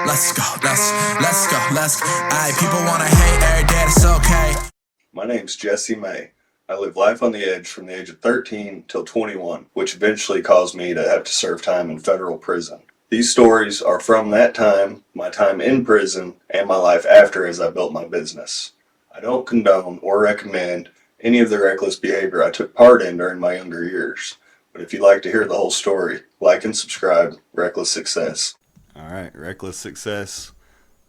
Let's go, let's go, let's go. Alright, people wanna hate every day, it's okay. My name's Jesse May. I lived life on the edge from the age of 13 till 21, which eventually caused me to have to serve time in federal prison. These stories are from that time, my time in prison, and my life after as I built my business. I don't condone or recommend any of the reckless behavior I took part in during my younger years. But if you'd like to hear the whole story, like and subscribe. Reckless Success. All right, reckless success.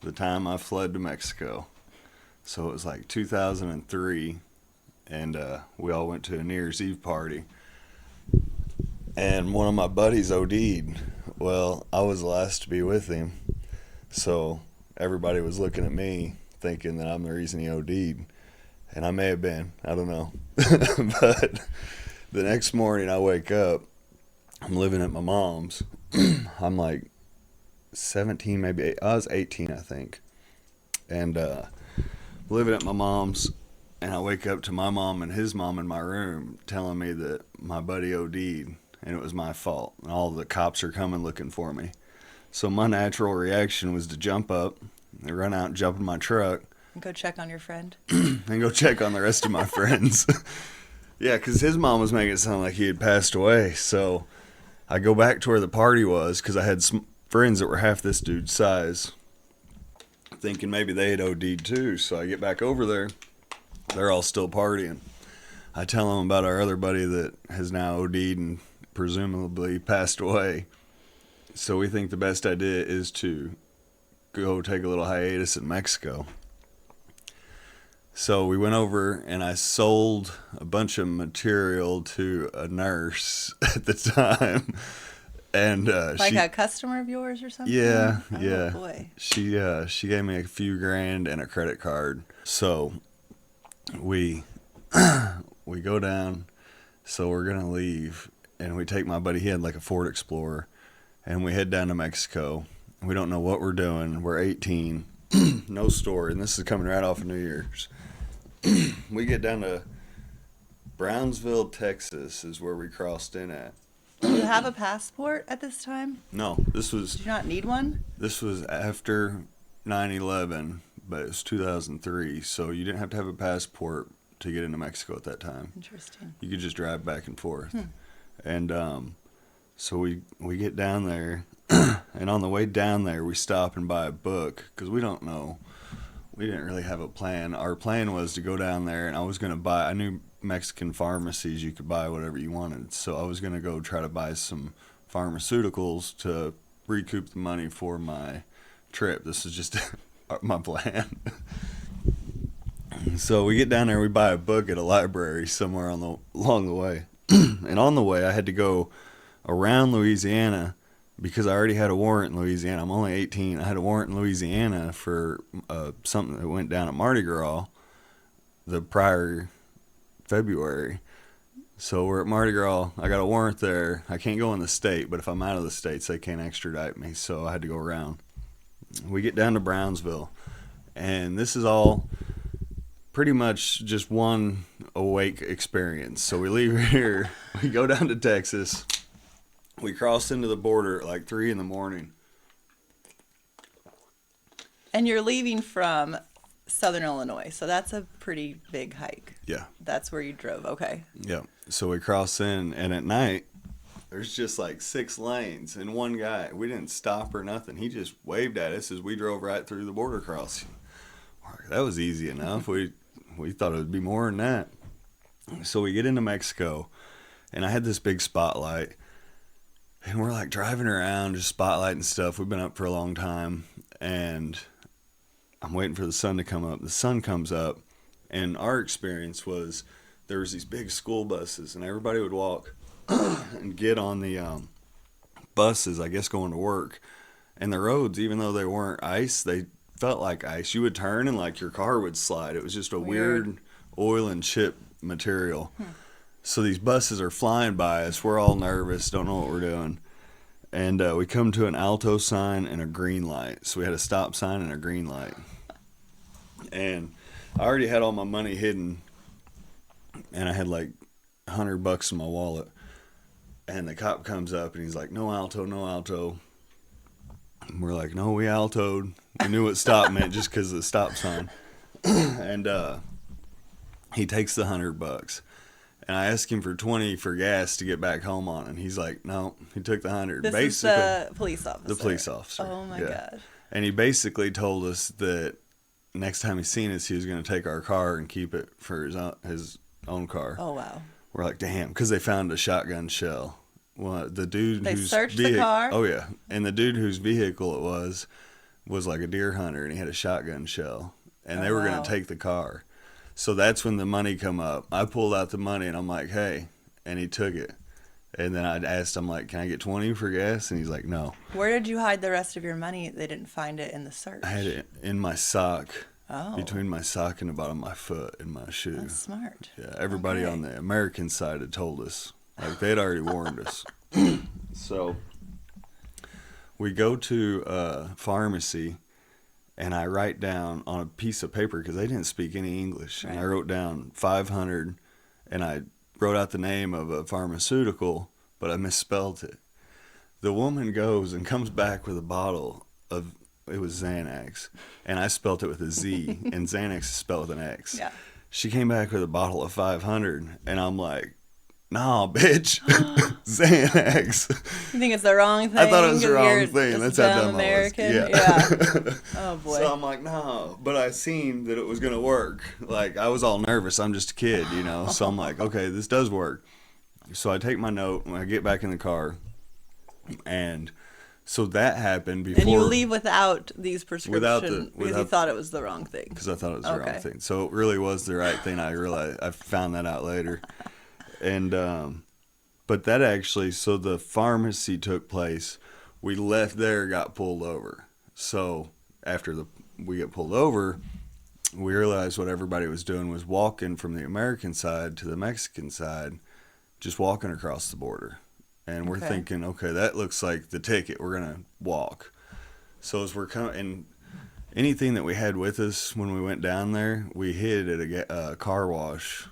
The time I fled to Mexico. So it was like 2003, and we all went to a New Year's Eve party. And one of my buddies OD'd. Well, I was the last to be with him, so everybody was looking at me, thinking that I'm the reason he OD'd. And I may have been, I don't know. But the next morning I wake up, I'm living at my mom's. I'm like 17, maybe I was 18, I think, and living at my mom's, and I wake up to my mom and his mom in my room telling me that my buddy OD'd and it was my fault, and all the cops are coming looking for me. So my natural reaction was to jump up and run out and jump in my truck And go check on your friend. and go check on the rest of my friends. Yeah, because his mom was making it sound like he had passed away. So I go back to where the party was because I had some friends that were half this dude's size, thinking maybe they had OD'd too. So I get back over there. They're all still partying. I tell them about our other buddy that has now OD'd and presumably passed away. So we think the best idea is to go take a little hiatus in Mexico. So we went over and I sold a bunch of material to a nurse at the time. And Like a customer of yours or something? yeah, Oh, yeah. boy. She gave me a few grand and a credit card. So we we go down. So we're gonna leave, and we take my buddy. He had like a Ford Explorer, and we head down to Mexico. We don't know what we're doing. We're 18, no story, and this is coming right off of New Year's. We get down to Brownsville, Texas, is where we crossed in at. Do you have a passport at this time? No, this Do was you not need one? after 9/11, but it was 2003, so you didn't have to have a passport to get into Mexico at that time. Interesting. You could just drive back and forth. And so we get down there, and on the way down there, we stop and buy a book because we don't know. We didn't really have a plan. Our plan was to go down there, and I knew Mexican pharmacies, you could buy whatever you wanted. So I was going to go try to buy some pharmaceuticals to recoup the money for my trip. This is just my plan. So we get down there, we buy a book at a library somewhere along the way. And on the way, I had to go around Louisiana because I already had a warrant in Louisiana. I'm only 18. I had a warrant in Louisiana for something that went down at Mardi Gras the prior February. So we're at Mardi Gras. I got a warrant there. I can't go in the state, but if I'm out of the states, they can't extradite me. So I had to go around. We get down to Brownsville, and this is all pretty much just one awake experience. So we leave here, we go down to Texas, we cross into the border at like 3 in the morning. And you're leaving from Southern Illinois, so that's a pretty big hike. Yeah. That's where you drove. Okay. Yeah. So we cross in, and at night, there's just like 6 lanes, and one guy, we didn't stop or nothing. He just waved at us as we drove right through the border crossing. That was easy enough. We thought it would be more than that. So we get into Mexico, and I had this big spotlight, and we're like driving around, just spotlighting stuff. We've been up for a long time, and I'm waiting for the sun to come up. The sun comes up, and our experience was there was these big school buses, and everybody would walk and get on the buses, I guess, going to work. And the roads, even though they weren't ice, they felt like ice. You would turn and like your car would slide. It was just a weird oil and chip material. So these buses are flying by us. We're all nervous, don't know what we're doing. And we come to an alto sign and a green light. So we had a stop sign and a green light. And I already had all my money hidden, and I had like $100 in my wallet. And the cop comes up and he's like, "No alto, no alto." we're like, no, we altoed. We knew what stop meant just because of the stop sign. And he takes the $100. And I asked him for 20 for gas to get back home on, and he's like, no, he took the 100. This basically, is the police officer. the police officer. Oh my gosh. And he basically told us that next time he seen us, he was going to take our car and keep it for his own car. Oh wow. We're like, damn, because they found a shotgun shell. Well, the dude They whose searched the car? Oh yeah, and the dude whose vehicle it was like a deer hunter, and he had a shotgun shell, and they were wow. going to take the car. So that's when the money come up. I pulled out the money, and I'm like, hey, and he took it. And then I asked him, like, can I get 20 for gas? And he's like, no. Where did you hide the rest of your money? They didn't find it in the search. I had it in my sock, Oh. between my sock and the bottom of my foot and my shoe. That's smart. Yeah, everybody Okay. on the American side had told us. Like, they'd already warned us. So we go to a pharmacy, and I write down on a piece of paper, because they didn't speak any English, and I Right. wrote down 500, and I wrote out the name of a pharmaceutical, but I misspelled it. The woman goes and comes back with a bottle of, it was Xanax, and I spelt it with a Z, and Xanax is spelled with an X. Yeah. She came back with a bottle of 500, and I'm like, nah, bitch, Xanax. You think it's the wrong thing? I thought it was the 'cause wrong you're thing. just That's how dumb dumb American? I was. Yeah. Oh boy. So I'm like, no, but I seen that it was gonna work. Like, I was all nervous. I'm just a kid, you know. So I'm like, okay, this does work. So I take my note when I get back in the car, and so that happened before. And you leave without these prescriptions because you without- thought it was the wrong thing. because I thought it was the Okay. wrong thing. So it really was the right thing. I realized I found that out later, and but that actually, so the pharmacy took place. We left there, got pulled over. So after we get pulled over, we realized what everybody was doing was walking from the American side to the Mexican side, just walking across the border. And we're Okay. thinking, okay, that looks like the ticket. We're gonna walk. So as we're coming, and anything that we had with us when we went down there, we hid at a car wash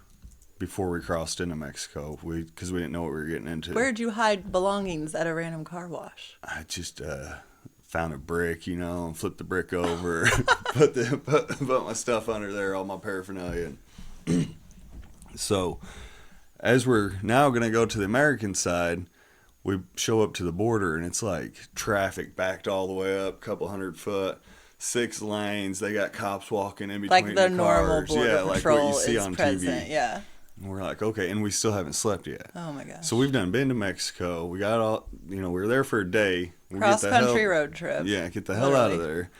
before we crossed into Mexico. Because we didn't know what we were getting into. Where'd you hide belongings at a random car wash? I just found a brick, you know, and flipped the brick over, put my stuff under there, all my paraphernalia. So as we're now going to go to the American side, we show up to the border, and it's like traffic backed all the way up, a couple 100 foot, 6 lanes. They got cops walking in between Like the normal cars. border Yeah, like patrol what you see is on present. TV. Yeah. And we're like, okay, and we still haven't slept yet. Oh my gosh. So we've been to Mexico. We got all, we were there for a day. We get Cross the country hell- road trip. Yeah, get the hell out of Literally. there.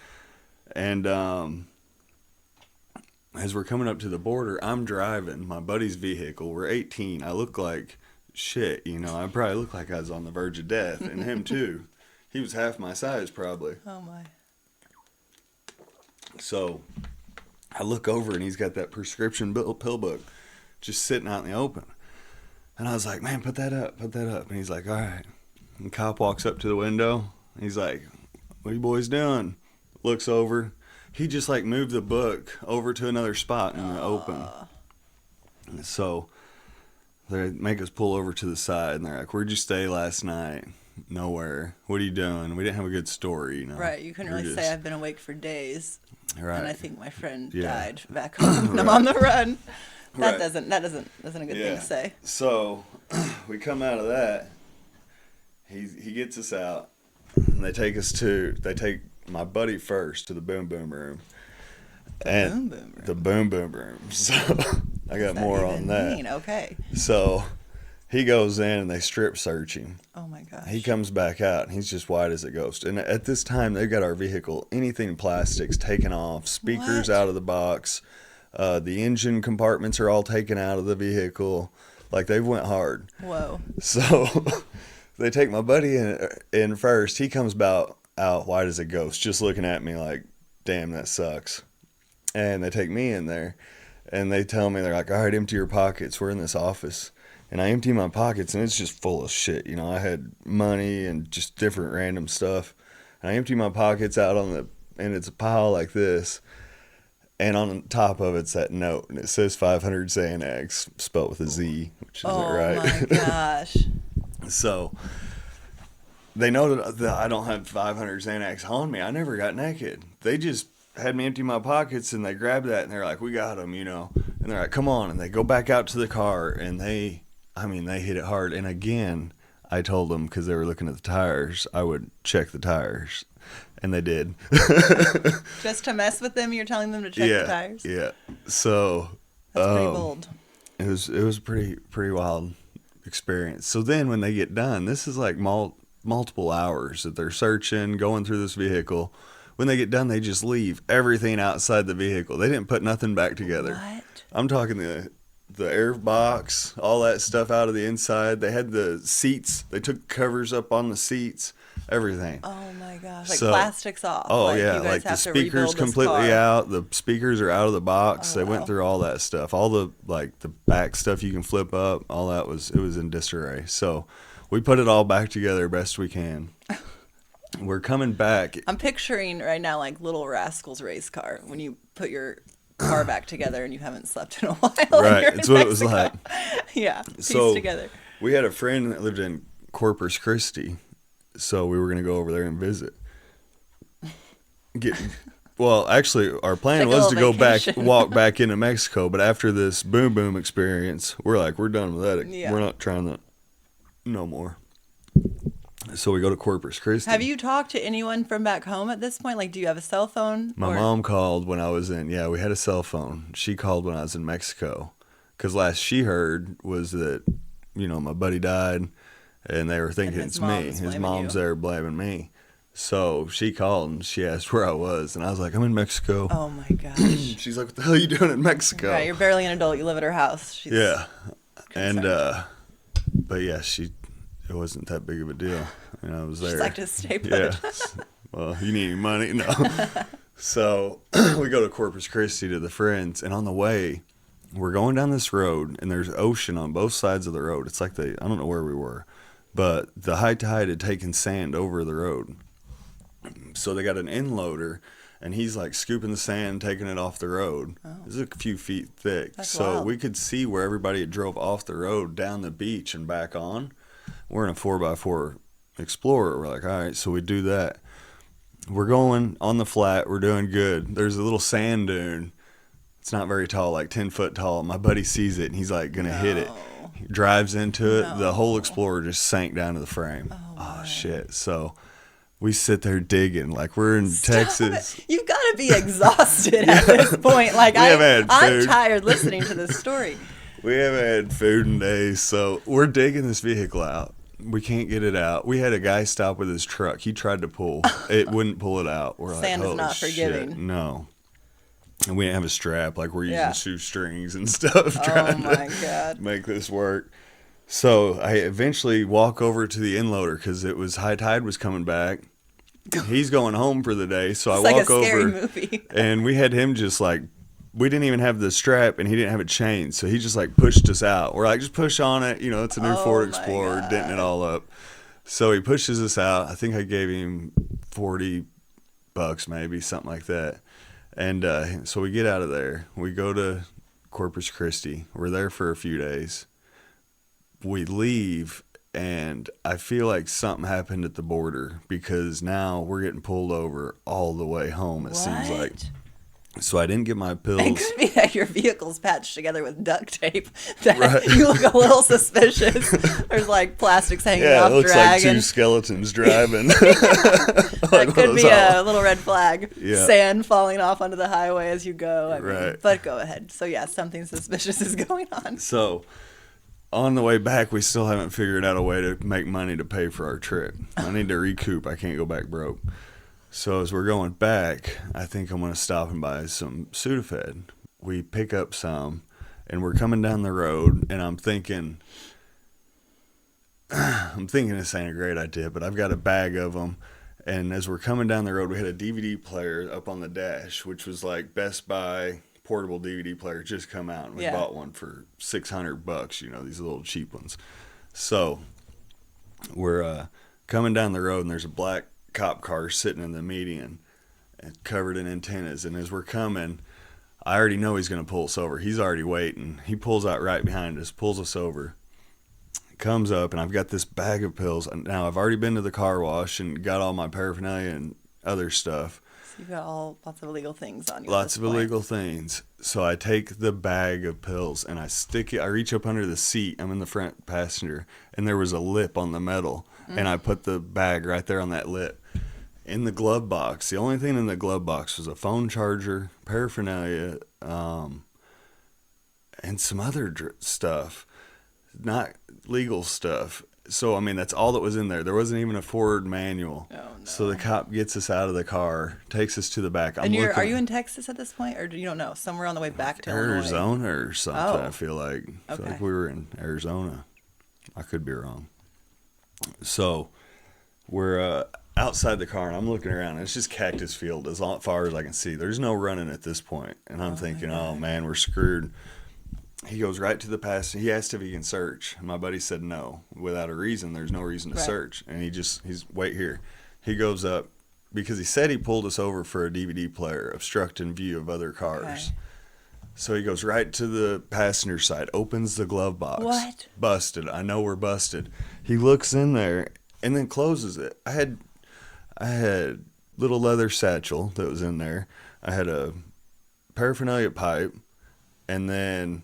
And as we're coming up to the border, I'm driving my buddy's vehicle. We're 18. I look like shit, I probably look like I was on the verge of death, and him too. He was half my size probably. Oh my. So I look over, and he's got that prescription pill book just sitting out in the open. And I was like, man, put that up. And he's like, all right. And cop walks up to the window. He's like, what are you boys doing? Looks over. He just like moved the book over to another spot in the open. And so they make us pull over to the side, and they're like, where'd you stay last night? Nowhere. What are you doing? We didn't have a good story, Right. You couldn't We're really just- say I've been awake for days. Right. And I think my friend Yeah. died back home. And I'm on the run. That Right. isn't a good thing to say. So we come out of that. He gets us out, and they take my buddy first to the boom boom room. Boom boom room. The boom boom room. So I got What does more that on even that. mean? Okay. So he goes in, and they strip search him. Oh my gosh. He comes back out, and he's just white as a ghost. And at this time, they've got our vehicle, anything plastics taken off, speakers What? out of the box. The engine compartments are all taken out of the vehicle. Like, they went hard. Whoa. So they take my buddy in first. He comes out white as a ghost, just looking at me like, damn, that sucks. And they take me in there, and they tell me, they're like, all right, empty your pockets. We're in this office. And I empty my pockets, and it's just full of shit. I had money and just different random stuff. And I empty my pockets out and it's a pile like this. And on top of it's that note, and it says 500 Xanax, spelled with a Z, which isn't Oh right. my gosh. So they know that I don't have 500 Xanax on me. I never got naked. They just had me empty my pockets, and they grabbed that, and they're like, we got him, you know. And they're like, come on. And they go back out to the car, and they hit it hard. And again, I told them, because they were looking at the tires, I would check the tires. And they did. Just to mess with them, you're telling them to check the tires? Yeah. So that's pretty bold. It was pretty wild experience. So then when they get done, this is like multiple hours that they're searching, going through this vehicle. When they get done, they just leave everything outside the vehicle. They didn't put nothing back together. What? I'm talking the air box, all that stuff out of the inside. They had the seats. They took covers up on the seats, everything. Oh my gosh! Like plastic's off. Oh like, yeah, you guys like the have to speakers rebuild this completely car. out. The speakers are out of the box. Oh, They went through all that stuff. All the the back stuff you can flip up. All that was in disarray. So we put it all back together best we can. We're coming back. I'm picturing right now like Little Rascals race car when you put your car back together and you haven't slept in a while. Right, it's what it was like. Yeah, pieced So together. we had a friend that lived in Corpus Christi, so we were going to go over there and visit. Well, actually, our plan was to go back, walk back into Mexico, but after this boom boom experience, we're like, we're done with that. Yeah. We're not trying that no more. So we go to Corpus Christi. Have you talked to anyone from back home at this point? Like, do you have a cell phone? My mom called when I was in. Yeah, we had a cell phone. She called when I was in Mexico, because last she heard was that, you know, my buddy died, and they were thinking it's me. His mom's there blaming me. So she called and she asked where I was, and I was like, I'm in Mexico. Oh my gosh. She's like, what the hell are you doing in Mexico? Right, you're barely an adult. You live at her house. She's yeah. And, concerned. but yeah, it wasn't that big of a deal. I mean, I was there. She's like, just stay put. Yeah. Well, you need any money? No. So we go to Corpus Christi to the friends, and on the way, we're going down this road, and there's ocean on both sides of the road. It's like I don't know where we were, but the high tide had taken sand over the road. So they got an inloader, and he's like scooping the sand, taking it off the road. Oh. It's a few feet thick. That's so wild. we could see where everybody had drove off the road down the beach and back on. We're in a 4x4 Explorer. We're like, all right, so we do that. We're going on the flat. We're doing good. There's a little sand dune. It's not very tall, like 10 foot tall. My buddy sees it, and he's like going to hit it. He drives into it. No. The whole Explorer just sank down to the frame. Oh shit. So we sit there digging like we're in Texas. You've got to be exhausted at this point. Like, I'm tired listening to this story. We haven't had food in days, so we're digging this vehicle out. We can't get it out. We had a guy stop with his truck. He tried to pull. It wouldn't pull it out. We're Sand like, is holy not shit. forgiving. No. And we didn't have a strap. Like, we're using Yeah. shoestrings and stuff trying my to God. make this work. So I eventually walk over to the inloader because it was high tide was coming back. He's going home for the day, so It's I like walk a scary over, movie. and we had him just like, we didn't even have the strap, and he didn't have a chain, so he just like pushed us out. We're like, just push on it, you know, it's a new Ford my Explorer, God. denting it all up. So he pushes us out. I think I gave him $40, maybe something like that. And so we get out of there. We go to Corpus Christi. We're there for a few days. We leave, and I feel like something happened at the border because now we're getting pulled over all the way home, it seems like. So I didn't get my pills. It could be that your vehicle's patched together with duct tape. That you look a little suspicious. There's like plastics hanging Yeah, off it looks dragging. like two skeletons driving. That could be a little red flag. Yeah. Sand falling off onto the highway as you go. I mean, Right. but go ahead. So yeah, something suspicious is going on. So on the way back, we still haven't figured out a way to make money to pay for our trip. I need to recoup. I can't go back broke. So as we're going back, I think I'm going to stop and buy some Sudafed. We pick up some, and we're coming down the road, and I'm thinking this ain't a great idea, but I've got a bag of them. And as we're coming down the road, we had a DVD player up on the dash, which was like Best Buy portable DVD player just come out, and we bought one for $600, you know, these little cheap ones. So we're coming down the road, and there's a black cop car sitting in the median and covered in antennas. And as we're coming, I already know he's going to pull us over. He's already waiting. He pulls out right behind us, pulls us over, comes up, and I've got this bag of pills. And now I've already been to the car wash and got all my paraphernalia and other stuff. So you've got lots of illegal things on you. Lots of illegal things. So I take the bag of pills and I stick it. I reach up under the seat. I'm in the front passenger, and there was a lip on the metal, and I put the bag right there on that lip. In the glove box, the only thing in the glove box was a phone charger, paraphernalia, and some other stuff, not legal stuff. So, I mean, that's all that was in there. There wasn't even a Ford manual. Oh, no. So the cop gets us out of the car, takes us to the back. And are you in Texas at this point, or you don't know? Somewhere on the way back to Arizona Illinois? or something, Oh. I feel like. I feel Okay. like we were in Arizona. I could be wrong. So we're outside the car, and I'm looking around, and it's just cactus field as far as I can see. There's no running at this point. And I'm thinking, oh, man, we're screwed. He goes right to the passenger. He asked if he can search. And my buddy said no. Without a reason, there's no reason to search. And he's wait here. He goes up because he said he pulled us over for a DVD player, obstructing view of other cars. Okay. So he goes right to the passenger side, opens the glove box. What? Busted. I know we're busted. He looks in there and then closes it. I had little leather satchel that was in there. I had a paraphernalia pipe, and then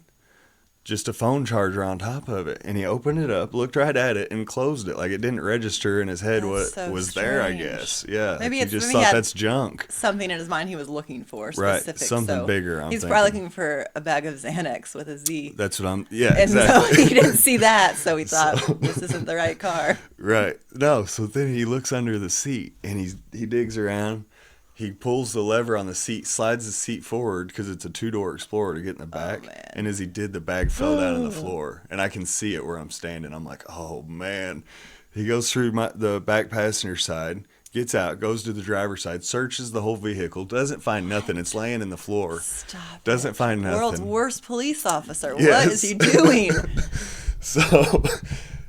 just a phone charger on top of it. And he opened it up, looked right at it, and closed it. Like it didn't register in his head what That's so was there, I strange. guess. Yeah. Maybe he it's- just maybe he thought had that's junk. Something in his mind he was looking for, Right, specific. something so bigger, I'm He's probably thinking. looking for a bag of Xanax with a Z. That's what yeah, And exactly. so he didn't see that, so he thought, this isn't the right car. Right. No, so then he looks under the seat, and he digs around. He pulls the lever on the seat, slides the seat forward because it's a two-door Explorer to get in the back. man. And as he did, the bag fell down on the floor. And I can see it where I'm standing. I'm like, oh, man. He goes through the back passenger side, gets out, goes to the driver's side, searches the whole vehicle, doesn't find nothing. It's laying in the floor. Stop Doesn't it. find nothing. World's worst police officer. Yes. What is he doing? So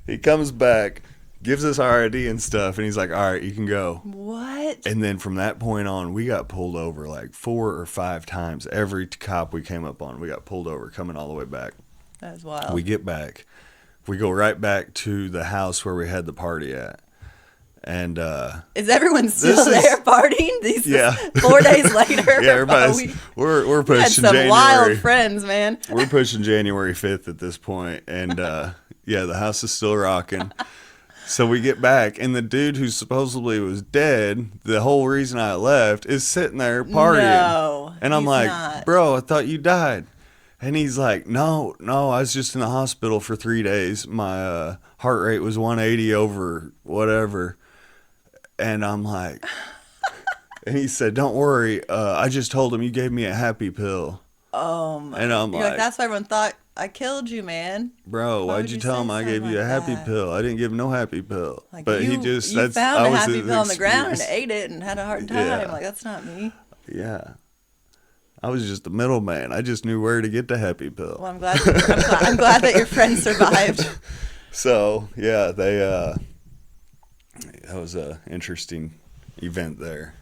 he comes back, gives us our ID and stuff, and he's like, all right, you can go. What? And then from that point on, we got pulled over like 4 or 5 times. Every cop we came up on, we got pulled over coming all the way back. That is wild. We get back. We go right back to the house where we had the party at. And is everyone still this is- there partying? These Yeah. 4 days later. yeah, everybody's we we're had pushing some January. wild friends, man. We're pushing January 5th at this point, and yeah, the house is still rocking. So we get back, and the dude who supposedly was dead, the whole reason I left, is sitting there partying. No, and I'm he's like, not. bro, I thought you died. And he's like, no, I was just in the hospital for 3 days. My heart rate was 180 over whatever. And I'm like, and he said, don't worry. I just told him you gave me a happy pill. Oh my. And I'm You're like, that's why everyone thought I killed you, man. bro, Why why'd would you you tell say him I gave something you a like happy that? pill? I didn't give him no happy pill. Like but you, he just, you that's, found I a was happy his pill on the ground and excuse. ate it and had a hard time. Yeah. Like that's not me. Yeah. I was just the middleman. I just knew where to get the happy pill. Well, I'm glad that your friend survived. So, yeah, that was a interesting event there.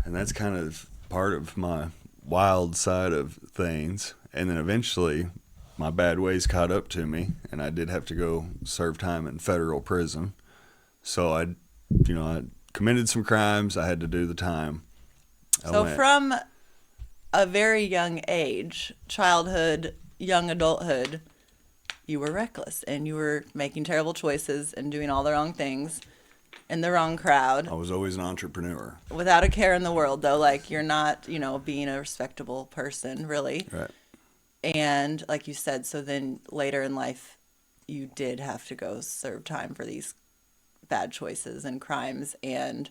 And that's kind of part of my wild side of things. And then eventually my bad ways caught up to me, and I did have to go serve time in federal prison. So I committed some crimes. I had to do the time. So from a very young age, childhood, young adulthood, you were reckless and you were making terrible choices and doing all the wrong things in the wrong crowd. I was always an entrepreneur. Without a care in the world, though. Like, you're not, being a respectable person, really. Right. And like you said, so then later in life, you did have to go serve time for these bad choices and crimes. And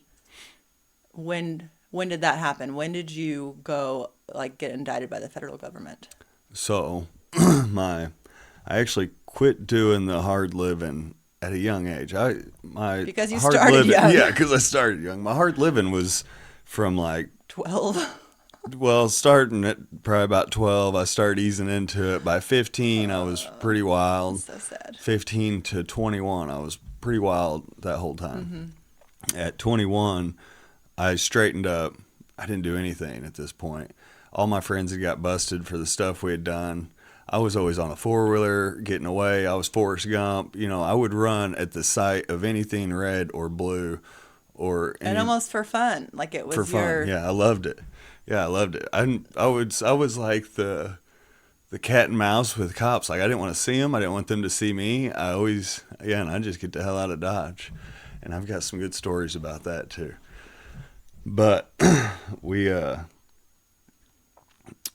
when did that happen? When did you go, get indicted by the federal government? So, I actually quit doing the hard living at a young age. Because you hard started living, young. Yeah, because I started young. My hard living was from 12? starting at probably about 12. I started easing into it. By 15, I was pretty wild. So sad. 15 to 21, I was pretty wild that whole time. Mm-hmm. At 21, I straightened up. I didn't do anything at this point. All my friends had got busted for the stuff we had done. I was always on a four-wheeler getting away. I was Forrest Gump. You know, I would run at the sight of anything red or blue or And almost for fun. Like it was for fun. Yeah, I loved it. Yeah, I loved it. I was like the cat and mouse with cops. Like I didn't want to see them. I didn't want them to see me. And I just get the hell out of Dodge. And I've got some good stories about that too. But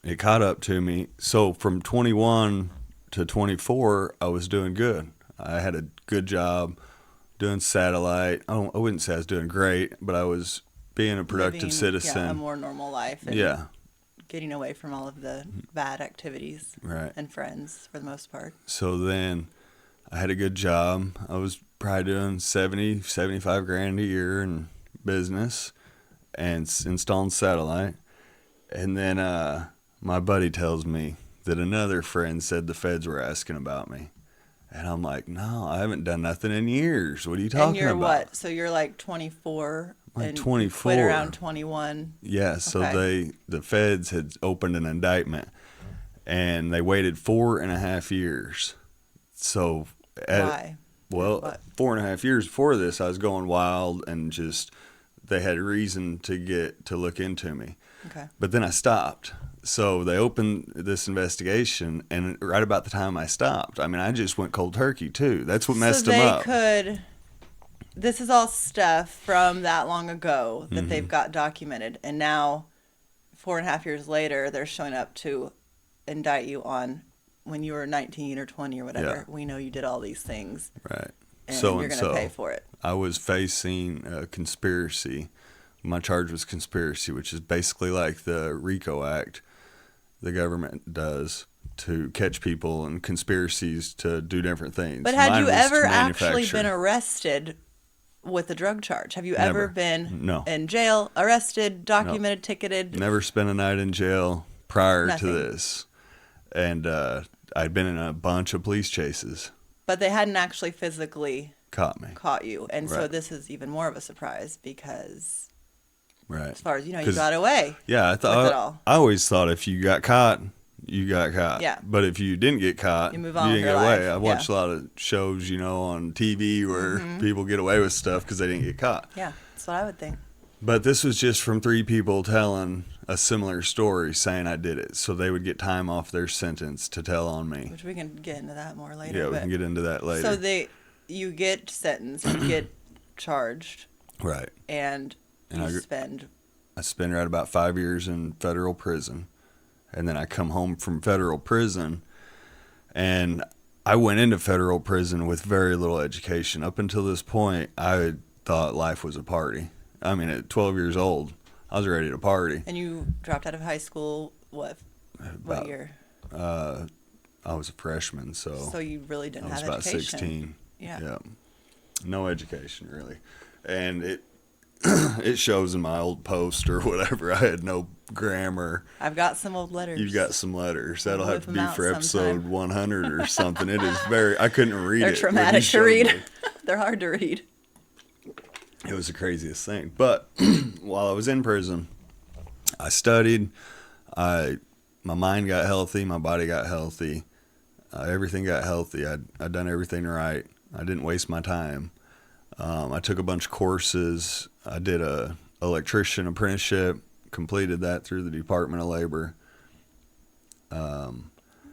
it caught up to me. So from 21 to 24, I was doing good. I had a good job doing satellite. I wouldn't say I was doing great, but I was being a productive citizen. Yeah, a more normal life. And getting away from all of the bad activities. Right. And friends for the most part. So then I had a good job. I was probably doing 70, 75 grand a year in business and installing satellite. And then my buddy tells me that another friend said the feds were asking about me. And I'm like, no, I haven't done nothing in years. What are you talking about? And you're what? So you're like 24? Like and 24. Quit around 21? Yeah, so Okay. the feds had opened an indictment. And they waited 4.5 years. So Why? Well, What? 4.5 years before this, I was going wild and they had reason to look into me. Okay. But then I stopped. So they opened this investigation, and right about the time I stopped, I mean, I just went cold turkey too. That's what messed them up. This is all stuff from that long ago that Mm-hmm. they've got documented. And now, 4.5 years later, they're showing up to indict you on when you were 19 or 20 or whatever. Yeah. We know you did all these things. Right. And So you're going to pay for it. I was facing a conspiracy. My charge was conspiracy, which is basically like the RICO Act the government does to catch people and conspiracies to do different things. But had Mine you was ever to actually manufacture. been arrested with a drug charge? Have you ever Never. been No. in jail, arrested, documented, ticketed? Never spent a night in jail prior Nothing. to this. And I'd been in a bunch of police chases. But they hadn't actually physically Caught me. caught you. And so Right. this is even more of a surprise because Right. as far as you know, you 'Cause- got away. Yeah, with it all. I always thought if you got caught, you got caught. Yeah. But if you didn't get caught, You move on with didn't your get away. life. I watched Yeah. a lot of shows, on TV where people get away with stuff because they didn't get caught. Yeah, that's what I would think. But this was just from 3 people telling a similar story saying I did it. So they would get time off their sentence to tell on me. Which we can get into that more later. Yeah, we but- can get into that later. So you get sentenced, you get charged, Right. and And you I spend. I spent right about 5 years in federal prison. And then I come home from federal prison. And I went into federal prison with very little education. Up until this point, I thought life was a party. I mean, at 12 years old, I was ready to party. And you dropped out of high school, what About- year? I was a freshman, so So you really didn't I was have about education. 16. Yeah. No education, really. And it it shows in my old post or whatever. I had no grammar. I've got some old letters. You've got some letters. That'll We'll have to whip be 'em out for episode sometime. 100 or something. It is I couldn't read They're it. when you traumatic to showed read. me. They're hard to read. It was the craziest thing. But while I was in prison, I studied. My mind got healthy. My body got healthy. Everything got healthy. I'd done everything right. I didn't waste my time. I took a bunch of courses. I did a electrician apprenticeship. Completed that through the Department of Labor.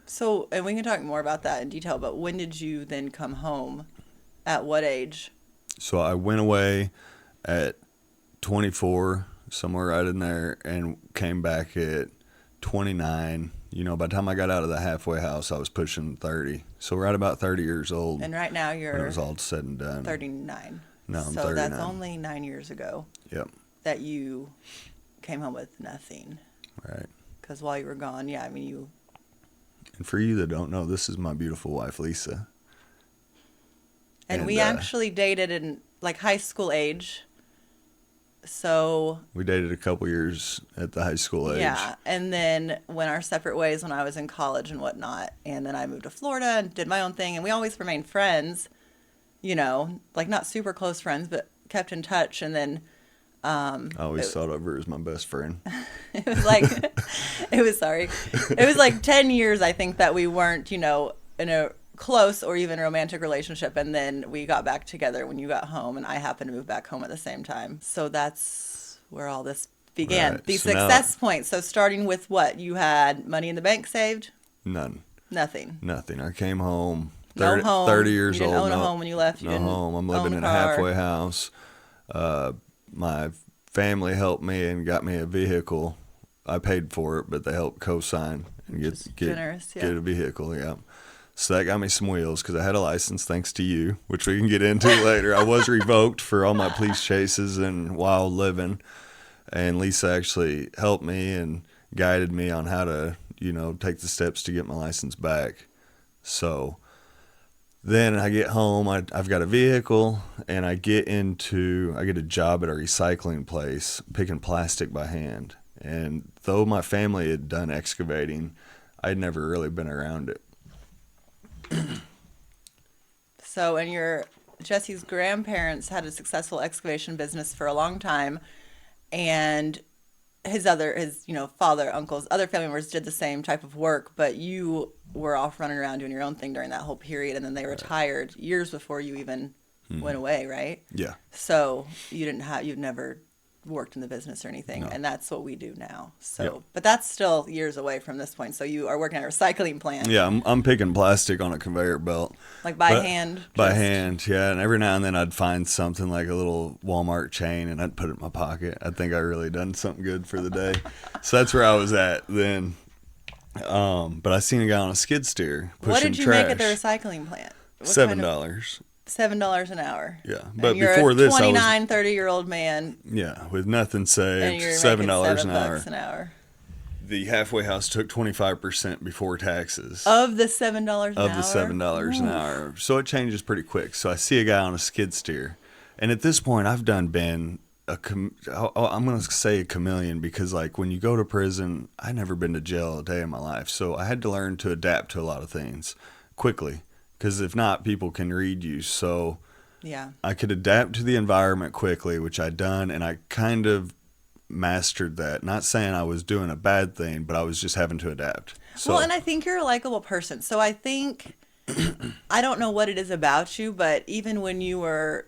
So, and we can talk more about that in detail, but when did you then come home? At what age? So I went away at 24, somewhere right in there, and came back at 29. By the time I got out of the halfway house, I was pushing 30. So right about 30 years old. And right now when it you're was all said and done. 39. No, I'm so 39. that's only 9 years ago Yep. that you came home with nothing. Right. Because while you were gone, yeah, I mean, you. And for you that don't know, this is my beautiful wife, Lesa. And we actually dated in like high school age. So. We dated a couple years at the high school age. Yeah. And then went our separate ways when I was in college and whatnot. And then I moved to Florida and did my own thing. And we always remained friends, like not super close friends, but kept in touch. And then I always thought of her as my best friend. It was like, it was like 10 years, I think, that we weren't, in a close or even romantic relationship. And then we got back together when you got home, and I happened to move back home at the same time. So that's where all this began. Right. The So now- success point. So starting with what? You had money in the bank saved? None. Nothing. Nothing. I came home. No home. 30 years You didn't old. own a home when you left. You No didn't home. I'm own living a in a car. halfway house. My family helped me and got me a vehicle. I paid for it, but they helped co-sign and Just generous, yeah. get a vehicle. Yeah. So that got me some wheels because I had a license thanks to you, which we can get into later. I was revoked for all my police chases and wild living, and Lesa actually helped me and guided me on how to, take the steps to get my license back. So then I get home, I've got a vehicle, and I get a job at a recycling place picking plastic by hand. And though my family had done excavating, I'd never really been around it. So, and Jesse's grandparents had a successful excavation business for a long time, and his father, uncles, other family members did the same type of work, but you were off running around doing your own thing during that whole period, and then they retired years before you even went away, right? Yeah. So you've never worked in the business or anything, No. and that's what we do now. So, Yep. but that's still years away from this point. So you are working at a recycling plant, Yeah, I'm picking plastic on a conveyor belt. like by hand. By just- hand, yeah. And every now and then I'd find something like a little Walmart chain and I'd put it in my pocket. I think I really done something good for the day. So that's where I was at then. But I seen a guy on a skid steer pushing What did you trash. make at the recycling plant? What $7. kind of- $7 an hour. Yeah, And but you're before a this, I was 29, 30-year-old man, with nothing and saved, you're $7 making an hour. $7 an hour. The halfway house took 25% before taxes Of the $7 an hour? of the $7 an hour. So it changes pretty quick. So I see a guy on a skid steer, and at this point, I've been I'm going to say a chameleon because, like, when you go to prison, I'd never been to jail a day in my life. So I had to learn to adapt to a lot of things quickly because if not, people can read you. So Yeah. I could adapt to the environment quickly, which I'd done, and I kind of mastered that. Not saying I was doing a bad thing, but I was just having to adapt. So, Well, and I think you're a likable person. So I think, I don't know what it is about you, but even when you were,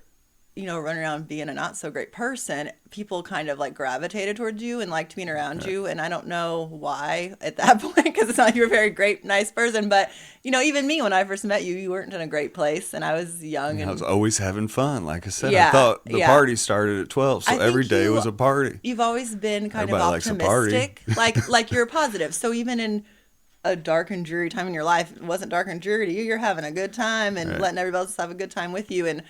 running around being a not so great person, people kind of like gravitated towards you and liked being around you. And I don't know why at that point, because it's not like you're a very great, nice person. But, even me, when I first met you, you weren't in a great place and I was young. And I was always having fun. Like I said, Yeah, I thought the yeah. party started at 12, so I think every day you- was a party. You've always been kind Everybody of likes a party. optimistic, like you're positive. So even in a dark and dreary time in your life, it wasn't dark and dreary to you. You're having a good time and Right. letting everybody else have a good time with you. And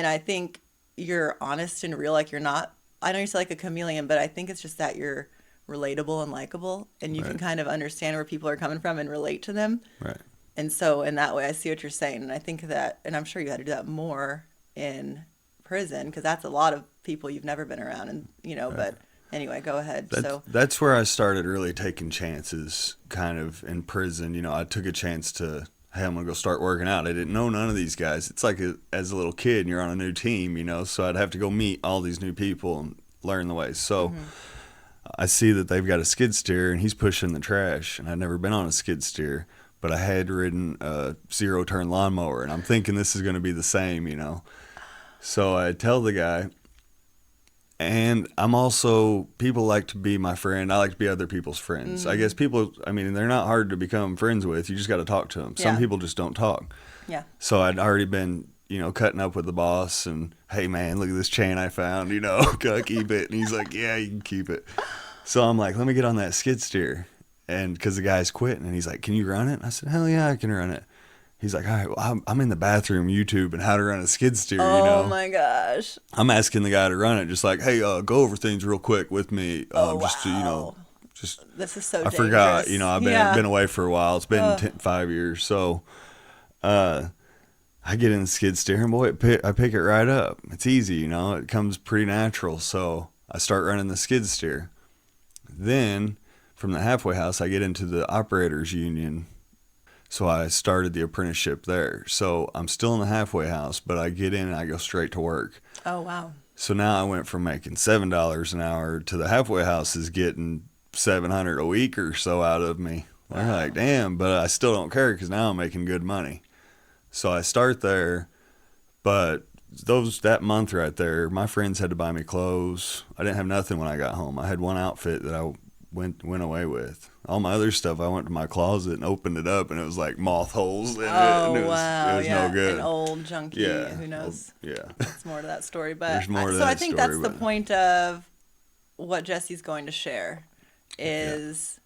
I think you're honest and real. Like you're not. I know you say like a chameleon, but I think it's just that you're relatable and likable, and you can Right. kind of understand where people are coming from and relate to them. Right. And so in that way, I see what you're saying, and I think that, and I'm sure you had to do that more in prison because that's a lot of people you've never been around, and But anyway, go ahead. That's where I started really taking chances, kind of in prison. I took a chance to, hey, I'm gonna go start working out. I didn't know none of these guys. It's like as a little kid, and you're on a new team, so I'd have to go meet all these new people and learn the ways. So I see that they've got a skid steer, and he's pushing the trash, and I'd never been on a skid steer. But I had ridden a zero-turn lawnmower, and I'm thinking this is going to be the same, So I tell the guy, and I'm also, people like to be my friend. I like to be other people's friends. I guess people, they're not hard to become friends with. You just got to talk to them. Some Yeah. people just don't talk. Yeah. So I'd already been, cutting up with the boss, and, hey, man, look at this chain I found, can I keep it? And he's like, yeah, you can keep it. So I'm like, let me get on that skid steer. And because the guy's quitting, and he's like, can you run it? And I said, hell yeah, I can run it. He's like, all right, well, I'm in the bathroom YouTube and how to run a skid steer, Oh my gosh. I'm asking the guy to run it, just like, hey, go over things real quick with me. Just to, Wow. just, This is so I dangerous. forgot, I've Yeah. been away for a while. It's been 5 years. So, I get in the skid steer and boy, I pick it right up. It's easy, it comes pretty natural. So I start running the skid steer. Then from the halfway house, I get into the operators union. So I started the apprenticeship there. So I'm still in the halfway house, but I get in and I go straight to work. Oh, wow. So now I went from making $7 an hour to the halfway house is getting 700 a week or so out of me. Wow. They're like, damn, but I still don't care because now I'm making good money. So I start there, but that month right there, my friends had to buy me clothes. I didn't have nothing when I got home. I had one outfit that I went away with. All my other stuff, I went to my closet and opened it up, and it was like moth holes in it. And it was no good. An old junky. Yeah. Who knows? Yeah. There's more to that story, but There's more to so that I think story, that's the but- point of what Jesse's going to share is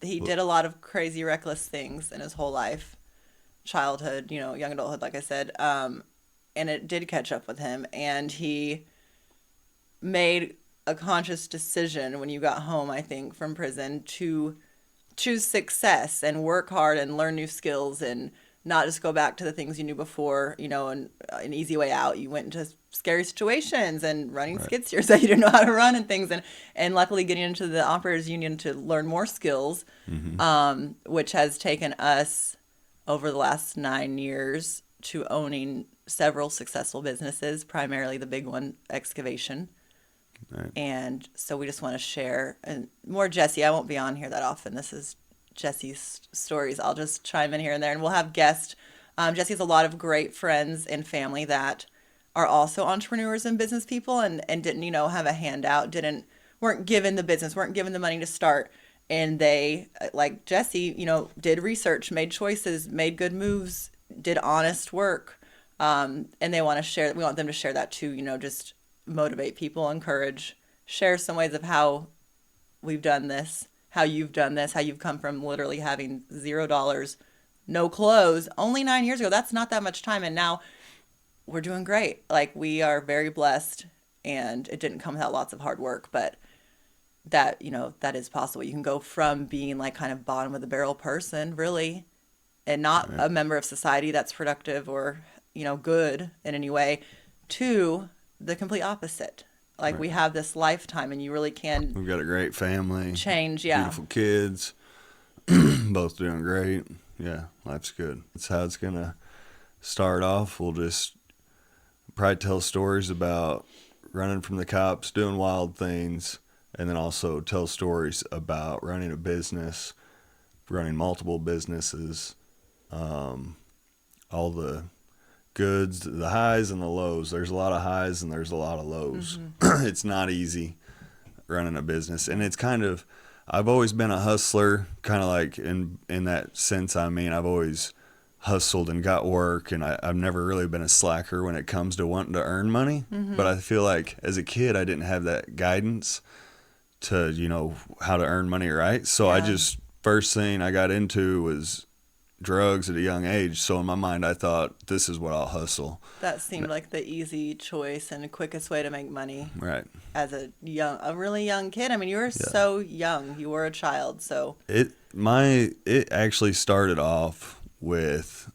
he did a lot of crazy, reckless things in his whole life, childhood, young adulthood, like I said, and it did catch up with him, and he made a conscious decision when you got home, I think, from prison to choose success and work hard and learn new skills and not just go back to the things you knew before, and an easy way out. You went into scary situations and running skid steers that you didn't know how to run and things. And luckily getting into the operators union to learn more skills, which has taken us over the last 9 years to owning several successful businesses, primarily the big one, excavation. Right. And so we just want to share and more Jesse. I won't be on here that often. This is Jesse's stories. I'll just chime in here and there, and we'll have guests. Jesse has a lot of great friends and family that are also entrepreneurs and business people, and didn't have a handout, weren't given the business, weren't given the money to start, and they, like Jesse, did research, made choices, made good moves, did honest work, and they want to share. We want them to share that too. Just motivate people, encourage, share some ways of how we've done this, how you've done this, how you've come from literally having $0, no clothes, only 9 years ago. That's not that much time. And now we're doing great. Like, we are very blessed, and it didn't come without lots of hard work, but that, that is possible. You can go from being like kind of bottom of the barrel person, really, and not a member of society that's productive or, good in any way, to the complete opposite. Like, we have this lifetime, and you really can. We've got a great family. Change, yeah. Beautiful kids. Both doing great. Yeah, life's good. That's how it's going to start off. We'll just probably tell stories about running from the cops, doing wild things, and then also tell stories about running a business, running multiple businesses, all the goods, the highs and the lows. There's a lot of highs and there's a lot of lows. It's not easy running a business, and it's kind of, I've always been a hustler, kind of like in that sense. I mean, I've always hustled and got work, and I've never really been a slacker when it comes to wanting to earn money. But I feel like as a kid, I didn't have that guidance to, how to earn money right. So I just, first thing I got into was drugs at a young age. So in my mind, I thought, this is what I'll hustle. That seemed like the easy choice and the quickest way to make money. Right. As a really young kid. I mean, you were so young. You were a child, so. It actually started off with,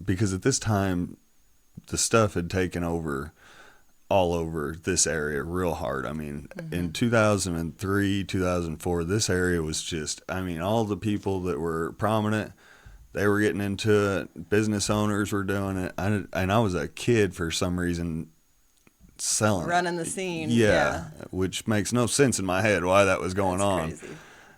because at this time, the stuff had taken over all over this area real hard. I mean, in 2003, 2004, this area was just, all the people that were prominent, they were getting into it. Business owners were doing it. And I was a kid for some reason selling. Running the scene. Yeah. Which makes no sense in my head why that was going That's on. crazy.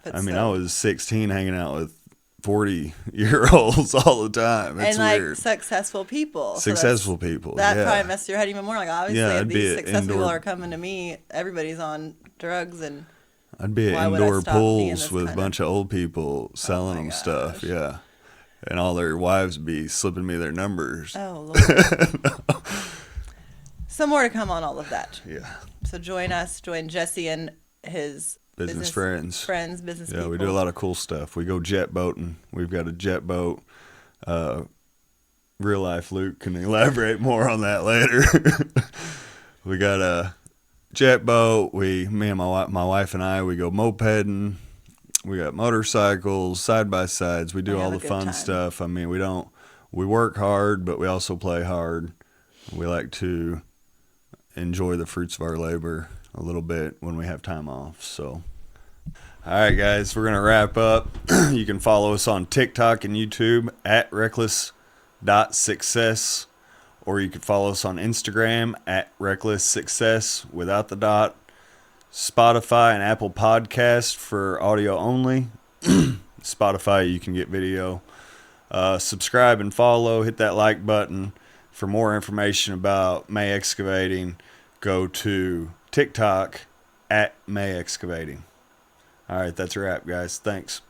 But I was 16 hanging out with 40-year-olds all the time. It's and weird. Successful people. Successful people. That probably messed your head even more. Like, obviously, these successful people indoor, are coming to me. Everybody's on drugs, and I'd be at indoor pools with a bunch of old people selling them stuff. Yeah. And all their wives be slipping me their numbers. Oh, Lord. So more to come on all of that. Yeah. So join Jesse and his business friends, business yeah, people. We do a lot of cool stuff. We go jet boating. We've got a jet boat. Real life Luke can elaborate more on that later. We got a jet boat. Me and my wife and I, we go mopeding. We got motorcycles, side by sides. We do all the fun stuff. I mean, we work hard, but we also play hard. We like to enjoy the fruits of our labor a little bit when we have time off. So, all right, guys, we're going to wrap up. You can follow us on TikTok and YouTube at reckless.success, or you could follow us on Instagram at Reckless Success without the dot. Spotify and Apple Podcast for audio only. Spotify, you can get video. Subscribe and follow. Hit that like button. For more information about May Excavating, go to TikTok at May Excavating. All right, that's a wrap, guys. Thanks.